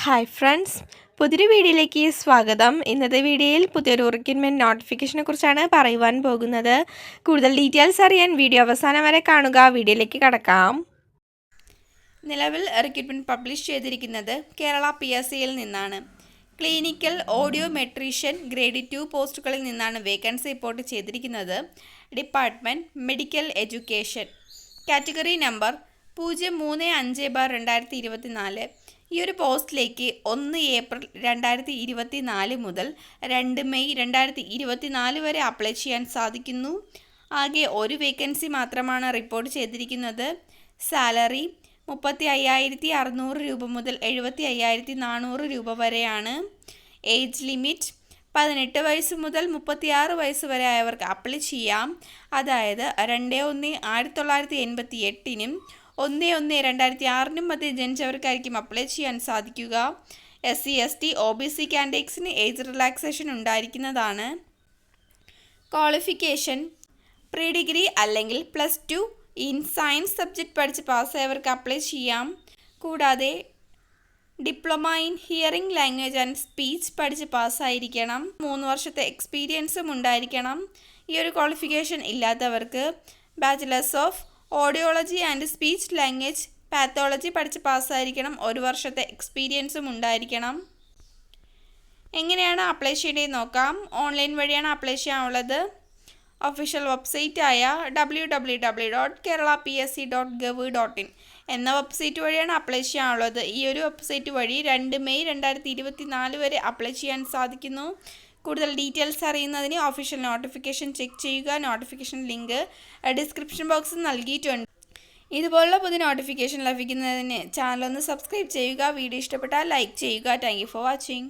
Hi friends, പുതിയൊരു വീഡിയോയിലേക്ക് സ്വാഗതം. ഇന്നത്തെ വീഡിയോയിൽ പുതിയൊരു റിക്രൂട്ട്മെൻറ്റ് നോട്ടിഫിക്കേഷനെ കുറിച്ചാണ് പറയുവാൻ പോകുന്നത്. കൂടുതൽ ഡീറ്റെയിൽസ് അറിയാൻ വീഡിയോ അവസാനം വരെ കാണുക. വീഡിയോയിലേക്ക് കടക്കാം. നിലവിൽ റിക്രൂട്ട്മെൻറ്റ് പബ്ലിഷ് ചെയ്തിരിക്കുന്നത് കേരള PSCയിൽ നിന്നാണ്. ക്ലിനിക്കൽ ഓഡിയോമെട്രീഷ്യൻ ഗ്രേഡ് 2 പോസ്റ്റുകളിൽ നിന്നാണ് വേക്കൻസി റിപ്പോർട്ട് ചെയ്തിരിക്കുന്നത്. Department medical education. Category number 035/2024. ഈ ഒരു പോസ്റ്റിലേക്ക് 1 ഏപ്രിൽ 2024 മുതൽ 2 മെയ് 2024 വരെ അപ്ലൈ ചെയ്യാൻ സാധിക്കുന്നു. ആകെ ഒരു വേക്കൻസി മാത്രമാണ് റിപ്പോർട്ട് ചെയ്തിരിക്കുന്നത്. സാലറി 35,600 രൂപ മുതൽ 75,400 രൂപ വരെയാണ്. ഏജ് ലിമിറ്റ് 18 വയസ്സ് മുതൽ 36 വയസ്സ് വരെ ആയവർക്ക് അപ്ലൈ ചെയ്യാം. അതായത് 2/1/1988 1/1/2006 മധ്യ ജനിച്ചവർക്കായിരിക്കും അപ്ലൈ ചെയ്യാൻ സാധിക്കുക. SC ST OBC കാൻഡിഡേറ്റ്സിന് ഏജ് റിലാക്സേഷൻ ഉണ്ടായിരിക്കുന്നതാണ്. ക്വാളിഫിക്കേഷൻ പ്രീ ഡിഗ്രി അല്ലെങ്കിൽ +2 ഇൻ സയൻസ് സബ്ജക്റ്റ് പഠിച്ച് പാസ്സായവർക്ക് അപ്ലൈ ചെയ്യാം. കൂടാതെ diploma in hearing language and speech പഠിച്ച് പാസ്സായിരിക്കണം. 3 വർഷത്തെ എക്സ്പീരിയൻസും ഉണ്ടായിരിക്കണം. ഈ ഒരു ക്വാളിഫിക്കേഷൻ ഇല്ലാത്തവർക്ക് bachelors of audiology and speech language pathology പഠിച്ച് പാസ്സായിരിക്കണം. 1 വർഷത്തെ എക്സ്പീരിയൻസും ഉണ്ടായിരിക്കണം. എങ്ങനെയാണ് അപ്ലൈ ചെയ്യേണ്ടത് നോക്കാം. ഓൺലൈൻ വഴിയാണ് അപ്ലൈ ചെയ്യാനുള്ളത്. ഒഫീഷ്യൽ വെബ്സൈറ്റായ www.keralapsc.gov.in എന്ന വെബ്സൈറ്റ് വഴിയാണ് അപ്ലൈ ചെയ്യാനുള്ളത്. ഈ ഒരു വെബ്സൈറ്റ് വഴി 2 മെയ് 2024 വരെ അപ്ലൈ ചെയ്യാൻ സാധിക്കുന്നു. കൂടുതൽ ഡീറ്റെയിൽസ് അറിയുന്നതിന് ഒഫീഷ്യൽ നോട്ടിഫിക്കേഷൻ ചെക്ക് ചെയ്യുക. നോട്ടിഫിക്കേഷൻ ലിങ്ക് ഡിസ്ക്രിപ്ഷൻ ബോക്സിൽ നൽകിയിട്ടുണ്ട്. ഇതുപോലുള്ള പുതിയ നോട്ടിഫിക്കേഷൻ ലഭിക്കുന്നതിന് ചാനൽ ഒന്ന് സബ്സ്ക്രൈബ് ചെയ്യുക. വീഡിയോ ഇഷ്ടപ്പെട്ടാൽ ലൈക്ക് ചെയ്യുക. Thank you for watching.